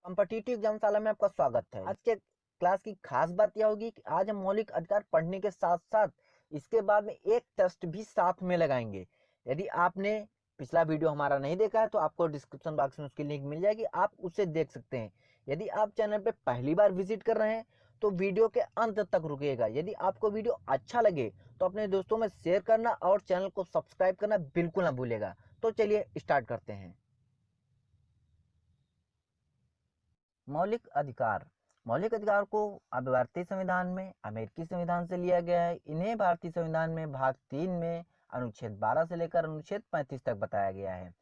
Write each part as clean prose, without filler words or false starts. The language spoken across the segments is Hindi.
कॉम्पिटिटिव एग्जामशाला में आपका स्वागत है। आज के क्लास की खास बात यह होगी कि आज हम मौलिक अधिकार पढ़ने के साथ साथ इसके बाद में एक टेस्ट भी साथ में लगाएंगे। यदि आपने पिछला वीडियो हमारा नहीं देखा है तो आपको डिस्क्रिप्शन बॉक्स में उसकी लिंक मिल जाएगी, आप उसे देख सकते हैं। यदि आप चैनल पे पहली बार विजिट कर रहे हैं तो वीडियो के अंत तक रुकिएगा। यदि आपको वीडियो अच्छा लगे तो अपने दोस्तों में शेयर करना और चैनल को सब्सक्राइब करना बिल्कुल ना भूलेगा। तो चलिए स्टार्ट करते हैं। मौलिक अधिकार। मौलिक अधिकार को अब भारतीय संविधान में अमेरिकी संविधान से लिया गया है। इन्हें भारतीय संविधान में भाग 3 में अनुच्छेद 12 से लेकर अनुच्छेद 35 तक बताया गया है।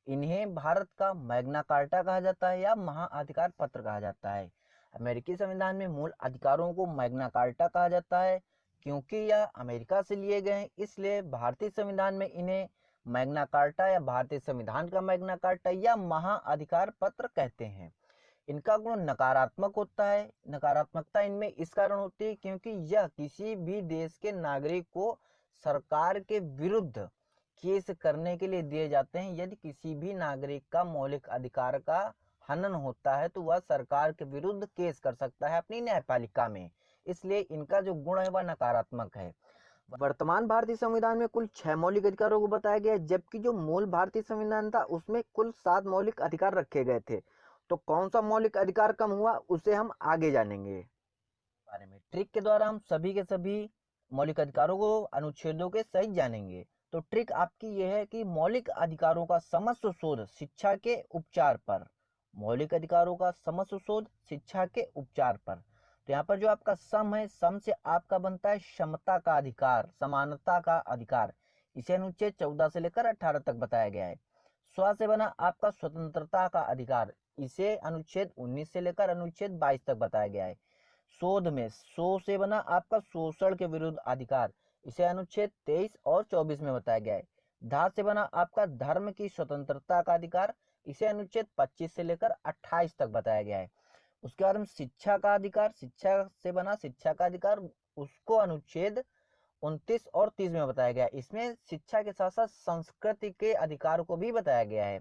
इन्हें भारत का मैग्ना कार्टा कहा जाता है या महाअधिकार पत्र कहा जाता है। अमेरिकी संविधान में मूल अधिकारों को मैग्ना कार्टा कहा जाता है। क्योंकि यह अमेरिका से लिए गए हैं, इसलिए भारतीय संविधान में इन्हें मैग्ना कार्टा या भारतीय संविधान का मैग्ना कार्टा या महाअधिकार पत्र कहते हैं। इनका गुण नकारात्मक होता है। नकारात्मकता इनमें इस कारण होती है क्योंकि यह किसी भी देश के नागरिक को सरकार के विरुद्ध केस करने के लिए दिए जाते हैं। यदि किसी भी नागरिक का मौलिक अधिकार का हनन होता है तो वह सरकार के विरुद्ध केस कर सकता है अपनी न्यायपालिका में। इसलिए इनका जो गुण है वह नकारात्मक है। वर्तमान भारतीय संविधान में कुल 6 मौलिक अधिकारों को बताया गया है, जबकि जो मूल भारतीय संविधान था उसमें कुल 7 मौलिक अधिकार रखे गए थे। तो कौन सा मौलिक अधिकार कम हुआ उसे हम आगे जानेंगे। बारे में ट्रिक के द्वारा हम सभी के सभी मौलिक अधिकारों को अनुच्छेदों के सहित जानेंगे। तो ट्रिक आपकी यह है कि मौलिक अधिकारों का समस्त शोध शिक्षा के उपचार पर। मौलिक अधिकारों का समस्त शोध शिक्षा के उपचार पर। तो यहाँ पर जो आपका सम है, सम से आपका बनता है समता का अधिकार, समानता का अधिकार। इसे अनुच्छेद 14 से लेकर 18 तक बताया गया है। स्व से बना आपका स्वतंत्रता का अधिकार। इसे अनुच्छेद 19 से लेकर अनुच्छेद 22 तक बताया गया है। शोध में शो से बना आपका शोषण के विरुद्ध अधिकार। इसे अनुच्छेद 23 और 24 में बताया गया है। धा से बना आपका धर्म की स्वतंत्रता का अधिकार। इसे अनुच्छेद 25 से लेकर 28 तक बताया गया है। उसके बाद में शिक्षा का अधिकार, शिक्षा से बना शिक्षा का अधिकार, उसको अनुच्छेद 29 और 30 में बताया गया है। इसमें शिक्षा के साथ साथ संस्कृति के अधिकार को भी बताया गया है।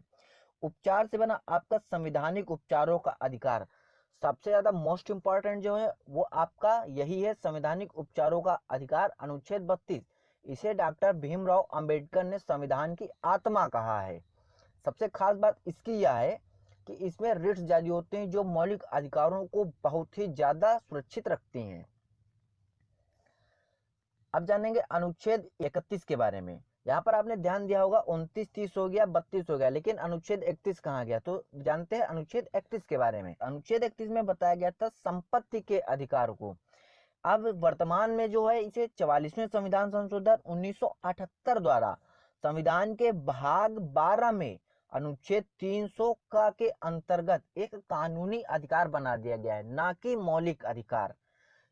उपचार से बना आपका संवैधानिक उपचारों का अधिकार। सबसे ज्यादा मोस्ट इंपॉर्टेंट जो है वो आपका यही है, संवैधानिक उपचारों का अधिकार, अनुच्छेद 32। इसे डॉक्टर भीमराव अंबेडकर ने संविधान की आत्मा कहा है। सबसे खास बात इसकी यह है कि इसमें रिट्स जारी होते हैं जो मौलिक अधिकारों को बहुत ही ज्यादा सुरक्षित रखती हैं। अब जानेंगे अनुच्छेद 31 के बारे में। यहाँ पर आपने ध्यान दिया होगा 29 30 हो गया, 32 हो गया, लेकिन अनुच्छेद 31 कहाँ गया? तो जानते हैं अनुच्छेद 31 के बारे में। अनुच्छेद 31 में बताया गया था संपत्ति के अधिकार को। अब वर्तमान में जो है इसे 44वें संविधान संशोधन 1978 द्वारा संविधान के भाग 12 में अनुच्छेद 300 का के अंतर्गत एक कानूनी अधिकार बना दिया गया है, ना कि मौलिक अधिकार।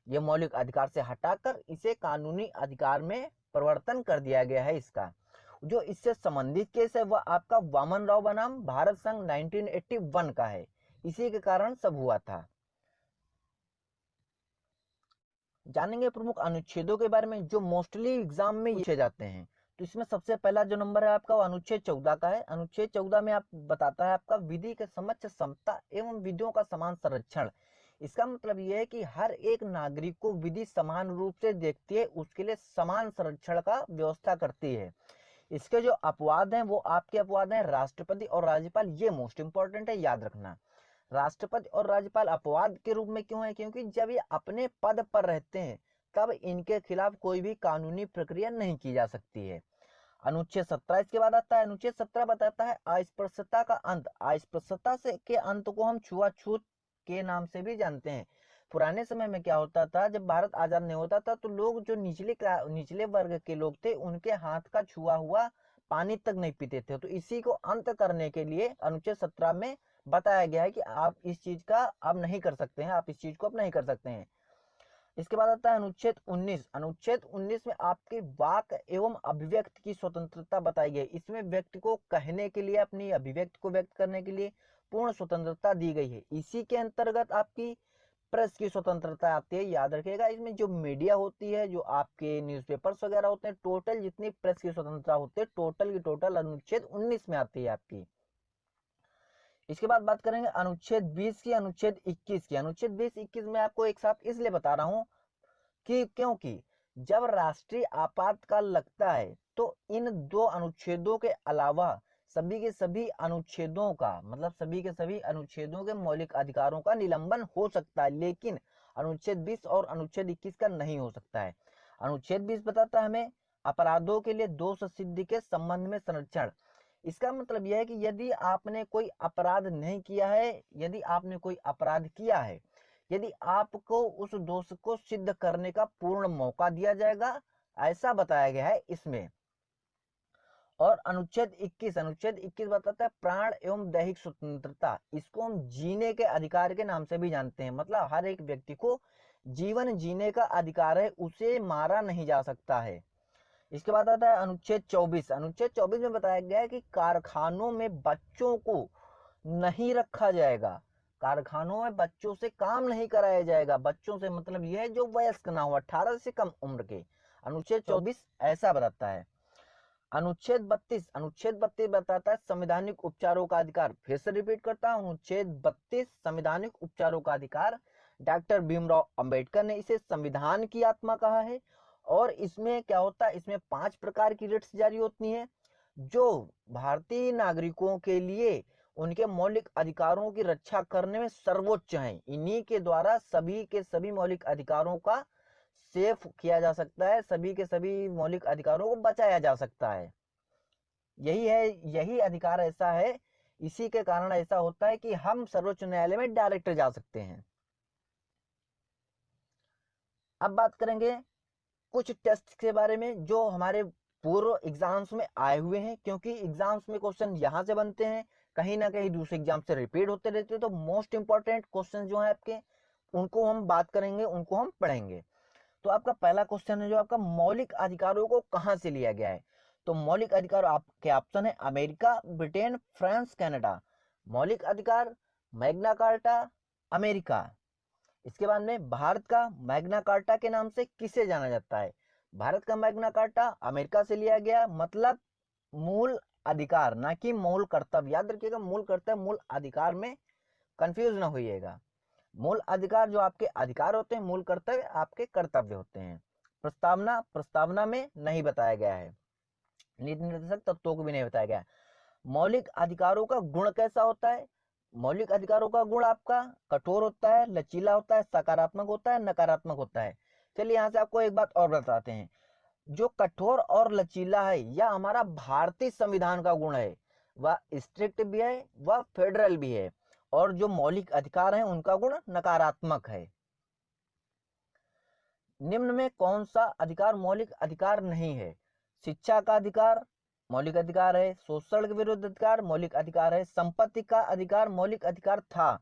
ये मौलिक अधिकार से हटाकर इसे कानूनी अधिकार में परिवर्तन कर दिया गया है। इसका जो इससे संबंधित केस है वह आपका वामन राव बनाम भारत संघ 1981 का है। इसी के कारण सब हुआ था। जानेंगे प्रमुख अनुच्छेदों के बारे में जो मोस्टली एग्जाम में पूछे जाते हैं। तो इसमें सबसे पहला जो नंबर है आपका वो अनुच्छेद 14 का है। अनुच्छेद 14 में आप बताता है आपका विधि के समक्ष समता एवं विधियों का समान संरक्षण। इसका मतलब यह है कि हर एक नागरिक को विधि समान रूप से देखती है, उसके लिए समान संरक्षण का व्यवस्था करती है। इसके जो अपवाद हैं वो आपके अपवाद हैं राष्ट्रपति और राज्यपाल। ये मोस्ट इंपॉर्टेंट है, याद रखना। राष्ट्रपति और राज्यपाल अपवाद के रूप में क्यों है? क्योंकि जब ये अपने पद पर रहते हैं तब इनके खिलाफ कोई भी कानूनी प्रक्रिया नहीं की जा सकती है। अनुच्छेद 17 इसके बाद आता है। अनुच्छेद 17 बताता है अस्पृश्यता का अंत। अस्पृश्यता से के अंत को हम छुआछूत के नाम से भी जानते हैं। पुराने समय में क्या होता था, जब भारत आजाद नहीं होता था तो लोग जो निचले वर्ग के लोग थे उनके हाथ का छुआ हुआ पानी तक नहीं पीते थे। तो इसी को अंत करने के लिए अनुच्छेद 17 में बताया गया है कि आप इस चीज का अब नहीं कर सकते हैं, आप इस चीज को अब नहीं कर सकते हैं। इसके बाद आता है अनुच्छेद 19। अनुच्छेद 19 में आपकी वाक एवं अभिव्यक्ति की स्वतंत्रता बताई गई। इसमें व्यक्ति को कहने के लिए, अपनी अभिव्यक्ति को व्यक्त करने के लिए पूर्ण स्वतंत्रता दी गई है। इसी के अंतर्गत आपकी प्रेस की स्वतंत्रता आती है। याद रखिएगा, इसमें जो मीडिया होती है, जो आपके न्यूज़पेपर्स वगैरह होते हैं, टोटल जितनी प्रेस की स्वतंत्रता होती है टोटल की टोटल अनुच्छेद 19 में आती है आपकी। इसके बाद बात करेंगे अनुच्छेद 20 की, अनुच्छेद 21 की। अनुच्छेद 20-21 में आपको एक साथ इसलिए बता रहा हूं कि क्योंकि जब राष्ट्रीय आपातकाल लगता है तो इन दो अनुच्छेदों के अलावा सभी के सभी अनुच्छेदों का, मतलब सभी के सभी अनुच्छेदों के मौलिक अधिकारों का निलंबन हो सकता है, लेकिन अनुच्छेद 20 और अनुच्छेद 21 का नहीं हो सकता है। अनुच्छेद 20 बताता है हमें अपराधों के लिए दोष सिद्धि के संबंध में संरक्षण। इसका मतलब यह है कि यदि आपने कोई अपराध नहीं किया है, यदि आपने कोई अपराध किया है, यदि आपको उस दोष को सिद्ध करने का पूर्ण मौका दिया जाएगा, ऐसा बताया गया है इसमें। और अनुच्छेद 21 बताता है प्राण एवं दैहिक स्वतंत्रता। इसको हम जीने के अधिकार के नाम से भी जानते हैं, मतलब हर एक व्यक्ति को जीवन जीने का अधिकार है, उसे मारा नहीं जा सकता है। इसके बाद आता है अनुच्छेद 24। अनुच्छेद 24 में बताया गया है कि कारखानों में बच्चों को नहीं रखा जाएगा, कारखानों में बच्चों से काम नहीं कराया जाएगा। बच्चों से मतलब यह है जो वयस्क ना हो, 18 से कम उम्र के। अनुच्छेद 24 ऐसा बताता है। अनुच्छेद 32 बताता है संवैधानिक उपचारों का अधिकार। फिर से रिपीट करता हूं, अनुच्छेद 32 संवैधानिक उपचारों का अधिकार। डॉक्टर भीमराव अंबेडकर ने इसे संविधान की आत्मा कहा है। और इसमें क्या होता है, इसमें 5 प्रकार की रिट्स जारी होती हैं जो भारतीय नागरिकों के लिए उनके मौलिक अधिकारों की रक्षा करने में सर्वोच्च हैं। इन्हीं के द्वारा सभी के सभी मौलिक अधिकारों का सेफ किया जा सकता है, सभी के सभी मौलिक अधिकारों को बचाया जा सकता है। यही है, यही अधिकार ऐसा है, इसी के कारण ऐसा होता है कि हम सर्वोच्च न्यायालय में डायरेक्ट जा सकते हैं। अब बात करेंगे कुछ टेस्ट के बारे में जो हमारे पूर्व एग्जाम्स में आए हुए हैं, क्योंकि एग्जाम्स में क्वेश्चन यहां से बनते हैं, कहीं ना कहीं दूसरे एग्जाम से रिपीट होते रहते हैं। तो मोस्ट इंपॉर्टेंट क्वेश्चन जो है आपके, उनको हम बात करेंगे, उनको हम पढ़ेंगे। तो आपका पहला क्वेश्चन है जो आपका मौलिक अधिकारों को कहां से लिया गया है। तो मौलिक अधिकार आपके ऑप्शन है अमेरिका, ब्रिटेन, फ्रांस, कनाडा। मौलिक अधिकार मैग्ना कार्टा, अमेरिका। इसके बाद में भारत का मैग्ना कार्टा के नाम से किसे जाना जाता है। भारत का मैग्ना कार्टा अमेरिका से लिया गया, मतलब मूल अधिकार, ना कि मूल कर्तव्य। याद रखिएगा, मूल कर्तव्य मूल अधिकार में कंफ्यूज ना होइएगा। मूल अधिकार जो आपके अधिकार होते हैं, मूल कर्तव्य आपके कर्तव्य होते हैं। प्रस्तावना में नहीं बताया गया है, नीति निर्देशक तत्वों को भी नहीं बताया गया है। मौलिक अधिकारों का गुण कैसा होता है। मौलिक अधिकारों का गुण आपका कठोर होता है, लचीला होता है, सकारात्मक होता है, नकारात्मक होता है। चलिए यहाँ से आपको एक बात और बताते हैं। जो कठोर और लचीला है यह हमारा भारतीय संविधान का गुण है, वह स्ट्रिक्ट भी है, वह फेडरल भी है। और जो मौलिक अधिकार है उनका गुण नकारात्मक है। निम्न में कौन सा अधिकार मौलिक अधिकार नहीं है। शिक्षा का अधिकार मौलिक अधिकार है, शोषण के विरुद्ध अधिकार मौलिक अधिकार है, संपत्ति का अधिकार मौलिक अधिकार था,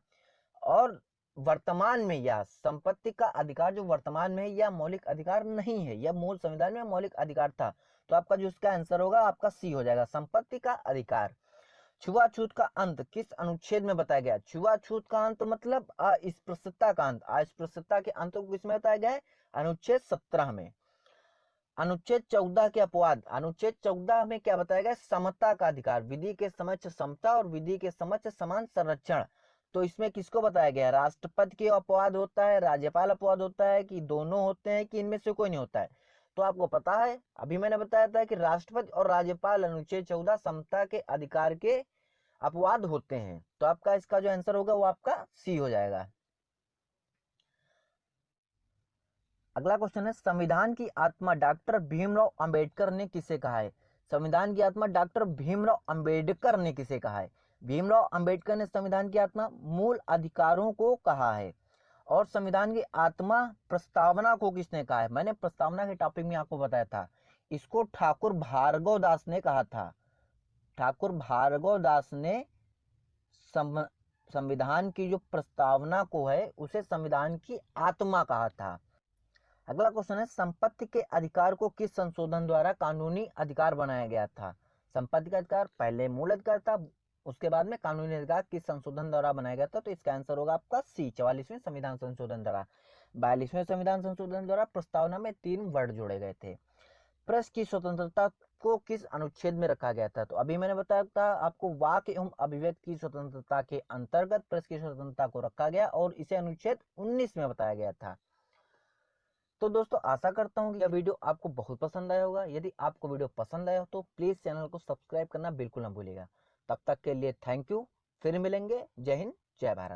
और वर्तमान में यह संपत्ति का अधिकार जो वर्तमान में है यह मौलिक अधिकार नहीं है, यह मूल संविधान में मौलिक अधिकार था। तो आपका जो इसका आंसर होगा आपका सी हो जाएगा, संपत्ति का अधिकार। छुआछूत का अंत किस अनुच्छेद में बताया गया। छुआछूत का अंत मतलब अस्पृश्यता का अंत। अस्पृश्यता के अंत को किसमें बताया गया है, अनुच्छेद 17 में। अनुच्छेद 14 के अपवाद, अनुच्छेद 14 में क्या बताया गया, समता का अधिकार, विधि के समक्ष समता और विधि के समक्ष समान संरक्षण। तो इसमें किसको बताया गया, राष्ट्रपति के अपवाद होता है, राज्यपाल अपवाद होता है, कि दोनों होते हैं, कि इनमें से कोई नहीं होता है। तो आपको पता है, अभी मैंने बताया था कि राष्ट्रपति और राज्यपाल अनुच्छेद 14 समता के अधिकार के अपवाद होते हैं। तो आपका इसका जो आंसर होगा वो आपका सी हो जाएगा। अगला क्वेश्चन है संविधान की आत्मा डॉक्टर भीमराव अंबेडकर ने किसे कहा है। संविधान की आत्मा डॉक्टर भीमराव अंबेडकर ने किसे कहा है। भीमराव अंबेडकर ने संविधान की आत्मा मूल अधिकारों को कहा है। और संविधान की आत्मा प्रस्तावना को किसने कहा है। मैंने प्रस्तावना के टॉपिक में आपको बताया था, इसको ठाकुर भार्गव दास ने कहा था। ठाकुर भार्गव दास ने संविधान की जो प्रस्तावना को है उसे संविधान की आत्मा कहा था। अगला क्वेश्चन है संपत्ति के अधिकार को किस संशोधन द्वारा कानूनी अधिकार बनाया गया था। संपत्ति का अधिकार पहले मूल अधिकार था, उसके बाद में कानूनी अधिकार किस संशोधन द्वारा बनाया गया था। तो इसका आंसर होगा आपका सी, 44वें संविधान संशोधन द्वारा। 42वें संविधान संशोधन द्वारा प्रस्तावना में 3 वर्ड जोड़े गए थे। प्रेस की स्वतंत्रता को किस अनुच्छेद में रखा गया था? तो अभी मैंने बताया था आपको, वाक एवं अभिव्यक्ति की स्वतंत्रता के अंतर्गत प्रेस की स्वतंत्रता को रखा गया और इसे अनुच्छेद 19 में बताया गया था। तो दोस्तों आशा करता हूँ कि यह वीडियो आपको बहुत पसंद आया होगा। यदि आपको वीडियो पसंद आया हो तो प्लीज चैनल को सब्सक्राइब करना बिल्कुल ना भूलिएगा। तब तक के लिए थैंक यू। फिर मिलेंगे। जय हिंद, जय भारत।